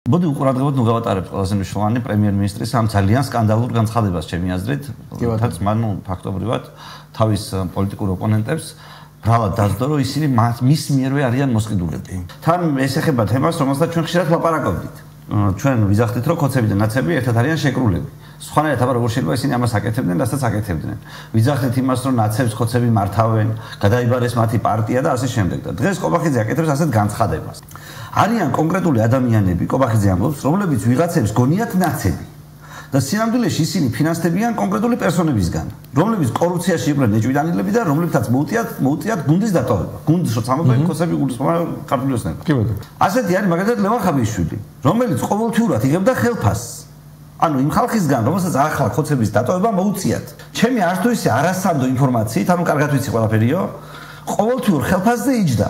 მოდი უყურადღებოდ ნუ გავატარებთ ყველაზე მნიშვნელოვანი პრემიერ-მინისტრის ამ ძალიან სკანდალურ განცხადებას ჩემი აზრით, თუმცა მან ფაქტობრივად თავის პოლიტიკურ ოპონენტებს ბრალად დაძდო, რომ ისინი მის მიერვე არიან მოსყიდულები. თან ეს ეხება თემას, რომელსაც ჩვენ ხშირად ვლაპარაკობდით. ჩვენ ვიზახდით, რომ ქოცები და ნაცები ერთად არიან შეკრულები. სხვანაირად აბა როგორ შეიძლება ისინი ამას აკეთებდნენ, რასაც აკეთებდნენ. ვიზახდით იმას, რომ ნაცებს ქოცები მართავენ, გადაიბარეს მათი პარტია და ასე შემდეგ. და დღეს კობახიძე აკეთებს ასეთ განცხადებას. არიან კონკრეტული ადამიანები, კობახიძე ამბობს, რომლებიც ვიღაცებს გონიათ ნაცები. და სინამდვილეში ისინი ფინანსდებიან კონკრეტული პერსონებისგან, რომლებიც კორუფციაში იყვნენ ეჭვიდანილები და რომლებთაც მოუწიათ გუნდის დატოვება. გუნდის როცა ამბობენ ქოცები გუნდის ქართული ოცნება. კი ბატონო. ასეთი არის მაგალითად ლევან ხაბეიშვილი, რომელიც ყოველთვიურად იღებდა ხელფასს. ანუ იმ ხალხისგან, რომელსაც ახლა ქოცების დატოვება მოუწიათ. ჩემი არც თუ ისე არასამდო ინფორმაციით, ანუ კარგად ვიცი ყველაფერიო, ყოველთვიურ ხელფასზე იჯდა.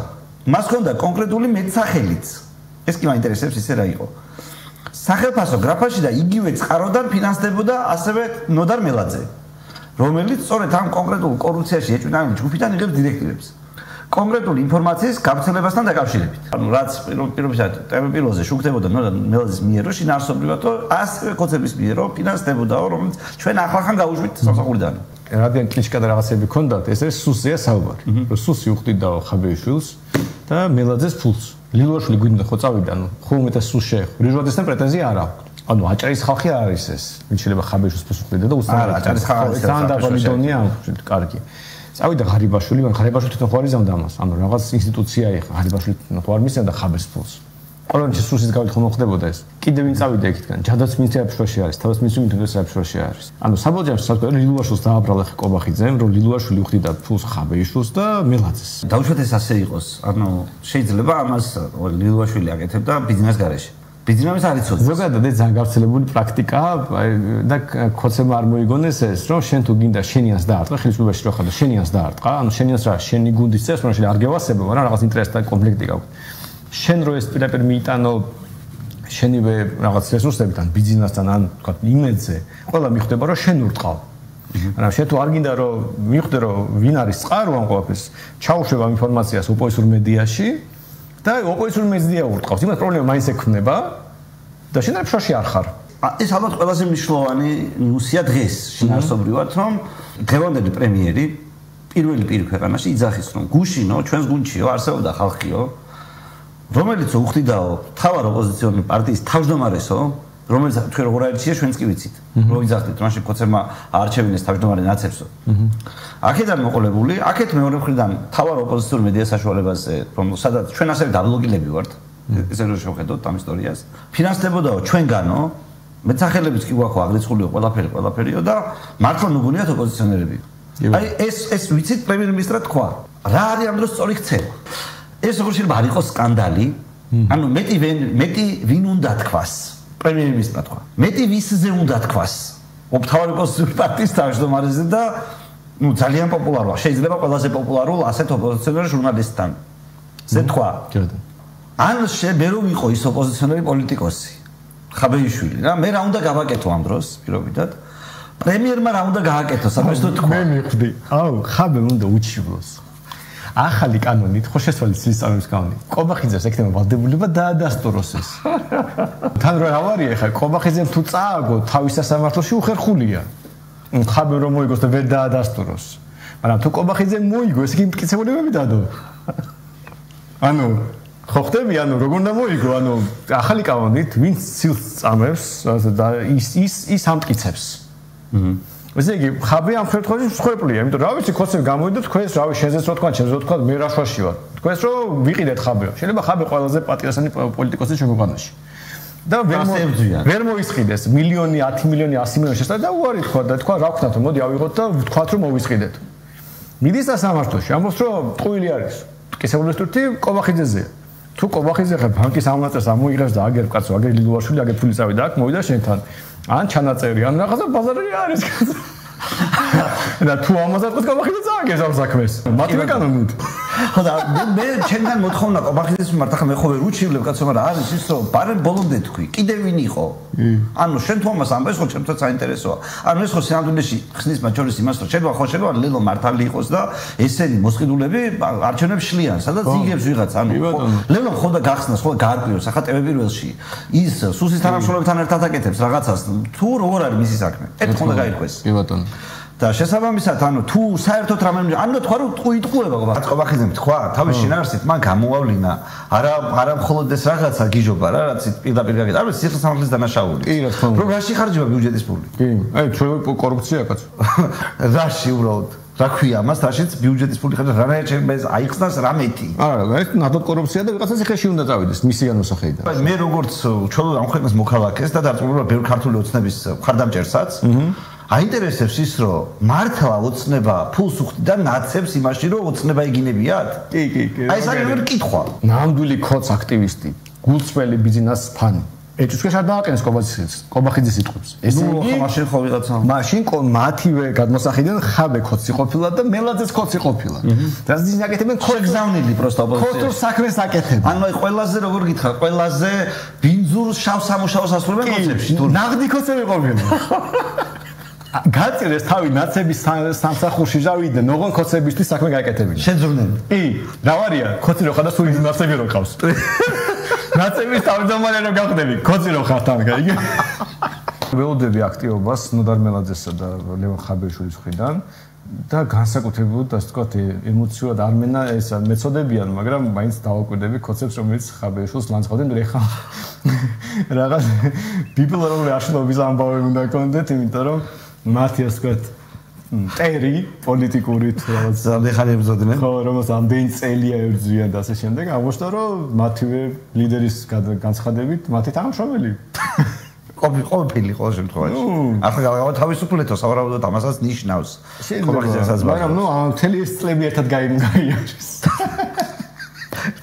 მას ჰქონდა კონკრეტული მეტსახელიც. ეს კი მაინტერესებს ისე რა იყო. სახელფასო გრაფაში და იგივე წყაროდან ფინანსდებოდა ასევე ნოდარ მელაძე, რომელიც სწორედ ამ კონკრეტულ კორუფციაში ეჭვმიტანილი ჯგუფიდან იღებს დირექტივებს. კონკრეტული ინფორმაციის გავრცელებასთან დაკავშირებით. ანუ რაც პირობითად ტელეპილოზე შუქდებოდა ნოდარ მელაძის მიერ, რომ შინაარსობრივად ასევე ქოცების მიერ ფინანსდებოდაო, რომელიც ჩვენ ახლახან გაუშვით სამსახურიდან. რადგან კლიშკა და რაღაცები ქონდათ, ეს არის სუსია საუბარი. რომ სუსი უხდიდაო ხაბეიშვილს და მელაძეს ფულს. ლილუაშვილი გვინდა ხო წავიდა, ანუ ხუმეტას სულ შეეხო. რიჟვადესთან პრეტენზია არ აქვს. ანუ აჭარის ხალხი არის ეს, ვინც შეიძლება ხაბეიშვილს ფულს უხდიდა და უცნაურად აჭარის ხალხი ძალიან დაბალი დონეა, კარგი. წავიდა ღარიბაშვილი, მაგრამ ღარიბაშვილი თვითონ ხო არ იზამდა ამას. ანუ რაღაც ინსტიტუცია ეხა ღარიბაშვილი თვითონ ხო არ მისცემდა ხაბეს ფულს. ყველანი სუსის გავით ხომ ხდებოდა ეს. კიდევ ვინ წავიდა იქითგან? ჯადაც მინისტრი აფშოში არის, თავის მინისტრი მითქოს აფშოში არის. ანუ საბოლოოდ საქმე ლილუაშვილს დააბრალა ხე კობახიძემ, რომ ლილუაშვილი უხდიდა ფულს ხაბეიშვილს და მელაძეს. დაუშვათ ეს ასე იყოს. ანუ შეიძლება ამას ლილუაშვილი აკეთებდა ბიზნეს გარეშე. ბიზნესის არ იცოდი. ზოგადად ეს ძალიან გავრცელებული პრაქტიკაა და ქოცებმა არ მოიგონეს ეს, რომ შენ თუ გინდა შენიანს დაარტყა, ხელისუფლებაში რო ხარ და შენიანს დაარტყა, ანუ შენიანს რა, შენი გუნდის წევს, მაგრამ შენ არ გევასებო, მაგრამ რაღაც ინტერესთან კონფლიქტი გაქვს. შენ რო ეს პირდაპირ მიიტანო შენივე რაღაც რესურსებთან, ბიზნესთან ან თქვა იმედზე, ყველა მიხვდება რომ შენ ურტყავ. მაგრამ შენ თუ არ გინდა რომ მიხვდე რომ ვინ არის წყარო ამ ყველაფერს, ჩაუშვებ ამ ინფორმაციას ოპოზიციურ მედიაში და ოპოზიციურ მედია ურტყავს. იმას პრობლემა მაინც ექმნება და შენ არ ფშოში არ ხარ. ეს ალბათ ყველაზე მნიშვნელოვანი ნიუსია დღეს შინაარსობრივად, რომ დღევანდელი პრემიერი პირველი პირი ქვეყანაში იძახის რომ გუშინო, ჩვენს გუნდშიო არსებობდა ხალხიო, რომელიც უხდიდაო თავარ ოპოზიციონერი პარტიის თავმჯდომარესო, რომელიც თქვენ როგორ არჩია, ჩვენც კი ვიცით. რო იძახდით, მაშინ ქოცებმა აარჩევინეს თავმჯდომარე ნაცებსო. აქედან მოყოლებული, აქეთ მეორე მხრიდან თავარ ოპოზიციურ მედია საშუალებაზე, რომ სადაც ჩვენ ასევე დაბლოგილები ვართ, ესე რომ შევხედოთ ამ ისტორიას. ფინანსდებოდაო ჩვენგანო, მეტსახელებიც კი გვაქვს აგრეთვეულიო ყველაფერიო და მართლა ნუგუნიათ ოპოზიციონერები. აი ეს ვიცით პრემიერ-მინისტრად თქვა. რა არის ამ დროს სწორი ქცევა? ეს როგორ შეიძლება არ იყოს სკანდალი? ანუ მეტი ვინ უნდა თქვას? პრემიერ-მინისტრად თქვა. მეტი ვისზე უნდა თქვას? მთავარი ოპოზიციური პარტიის თავმჯდომარეზე და ნუ ძალიან პოპულარულია. შეიძლება ყველაზე პოპულარულ ასეთ ოპოზიციონერ ჟურნალისტთან. ზე თქვა. ან მე რომ ვიყო ის ოპოზიციონერი პოლიტიკოსი, ხაბეიშვილი რა, მე რა უნდა გავაკეთო ამ დროს პირობითად? პრემიერმა რა უნდა გააკეთო, საფრთხე თქვა. მე მიხვდი. აუ, ხაბემ უნდა უჩივლოს. ახალი კანონით, ხო შესწავლით სისტემის კანონი. კობახიძეს ექნება ვალდებულება დაადასტუროს ეს. თან რა ავარია ხა, კობახიძემ თუ წააგო თავის სასამართლოში უხერხულია. ხაბე რომ მოიგოს და ვერ დაადასტუროს. მაგრამ თუ კობახიძემ მოიგო, ეს კი მტკიცებულებები დადო. ანუ ხო ხდები, ანუ როგორ უნდა მოიგო, ანუ ახალი კანონით ვინც სილს წამებს და ის ამტკიცებს. ესე იგი, ხაბე ამ ხელთხოვში მსხვერპლია, იმიტომ რა ვიცი, ქოცები გამოვიდეთ, თქვენს რავი, შენზეც რო თქვა, ჩემზეც რო თქვა, მე რა შვაში ვარ. თქვენს რო ვიყიდეთ ხაბეო. შეიძლება ხაბე ყველაზე პატიოსანი პოლიტიკოსი ჩვენგვანაში. და ვერ მოისყიდეს მილიონი, 10 მილიონი, 100 მილიონი შესაძლოა და უარი თქვა და თქვა, რა ვქნათ, მოდი ავიღოთ და ვთქვათ, რომ მოვისყიდეთ. მიდის სასამართლოში, ამბობს, რომ ტყუილი არის. მტკიცებულის თურთი კობახიძეზეა. თუ კობახიძე ხა ბანკის ამონაწილეს ამოიღებს და აგერ კაცო, აგერ ლილუაშვილი, აგერ ფული წავიდა აქ, მოვიდა შენთან. ან ჩანაწერი, ან რაღაცა ბაზარი არის. და თუ ამას არ თქვა კობახიძე წააგებს ამ საქმეს. მათივე კანონით. ხოდა მე ჩემგან მოთხოვნა ყობახიძის მიმართ ახლა მე ხო ვერ უჩივლებ კაცო მაგრამ არის ის რომ ბარემ ბოლომდე თქვი კიდე ვინ იყო ანუ შენ თუ ამას ამბეს ხო ჩემთვის საინტერესოა ანუ ეს ხო სინამდვილეში ხსნის მათ შორის იმას რომ შეიძლება ლელო მართალი იყოს და ესენი მოსყიდულები არჩევნებს შლიან სადაც იგებს ვიღაც ანუ ლელო ხო და გახსნას ხო გაარკვიოს ახლა ტევე პირველში ის სუსის თანამშრომლებთან ერთად აკეთებს რაღაცას თუ როგორ არის მისი საქმე ერთხელ უნდა გაირკვეს კი ბატონო და შესაბამისად ანუ თუ საერთოდ რამე ანუ თქვა რომ იტყუება ყობახიძემ თქვა თავის შინაარსით მან გამოავლინა არა მხოლოდ ეს რაღაცა გიჟობა რა რაც პირდაპირ გაკეთდა არის სიხლის სამართლის დანაშაული კი რა თქმა უნდა რომ რაში ხარჯება ბიუჯეტის ფული კი აი ჩვენ კორუფცია კაცო რაში უბრალოდ რა ქვია ამას რაშიც ბიუჯეტის ფული ხარჯება რანაირად შეიძლება აიხსნას რამეთი არა ეს ნათლად კორუფცია და ვიღაცას ხეში უნდა წავიდეს მისი განმოსახედიდან მე როგორც ჩვენ ამ ქვეყნის მოქალაქეს და დარწმუნებული ბევრი ქართული ოცნების მხარდამჭერსაც აინტერესებს ის რომ მართლა ოცნება ფულს უხდიდა ნაცებს იმაში რომ ოცნება იგინებიათ? კი აი ეს არის როგორი კითხვა ნამდვილი ქოც აქტივისტი გულწრფელი ბიზნეს ფანი ეჭვს არ დააყენეს ყობახიძის სიტყვებს ესე იგი მაშინ ხო ვიღაცა მაშინ მათივე გადმოსახედიდან ხაბე ქოცი ყოფილა და მელაძეც ქოცი ყოფილა და ის აკეთებენ შეგზავნილი პროსტა ოპოზიცია ქოთურ საქმეს აკეთებენ ანუ აი ყველაზე როგორ გითხრა ყველაზე ბინძურ შავ სამუშაოს ასრულებენ ქოცებში თუ ნაღდი ქოცები ყოფილა გაწერეს თავი ნაცების სამსახურში ჟავიდან ოღონ ქოცებისთვის საქმე გააკეთებინა შეძრნენ კი რა ვარია ქოცი რო ხარ და სული ნაცები რო ყავს ნაცების თავმჯდომარე რო გახდები ქოცი რო ხარ თან გაიგე ველოდები აქტივობას ნოდარ მელაძესა და ლევან ხაბეშვილის მხრიდან და განსაკუთრებულად ასე ვთქვათ ემოციურად არ მენა ეს მეწოდებიან მაგრამ მაინც დავაკვირდები ქოცებს რომელიც ხაბეშვილს ლანძღავდნენ რეხა რაღაც ბიბლიური აშლობის ამბავი უნდა გქონდეთ იმიტომ რომ მათი ასე ვთქვათ ტერი პოლიტიკური რაღაც ზამეხანი ებრძოდნენ ხო რომელს ამდენი წელია ებრძვიან და ასე შემდეგ აღმოჩნდა რომ მათივე ლიდერის განცხადებით მათი თანამშრომელი ყოფილი ყოველ შემთხვევაში ახლა გავიგავ თავისუფლეთო სავარაუდოდ ამასაც ნიშნავს ყობახიძესაც მაგრამ ნუ ამ მთელი ეს წლები ერთად გაიარეს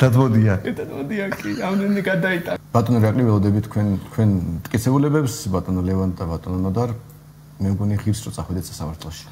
დადმოდია კი ამდენი გადაიტანა ბატონო რაკლი ველოდები თქვენ მტკიცებულებებს ბატონო ლევან და ბატონო ნოდარ მე მგონი ღირს რო წახვიდეთ სასამართლოში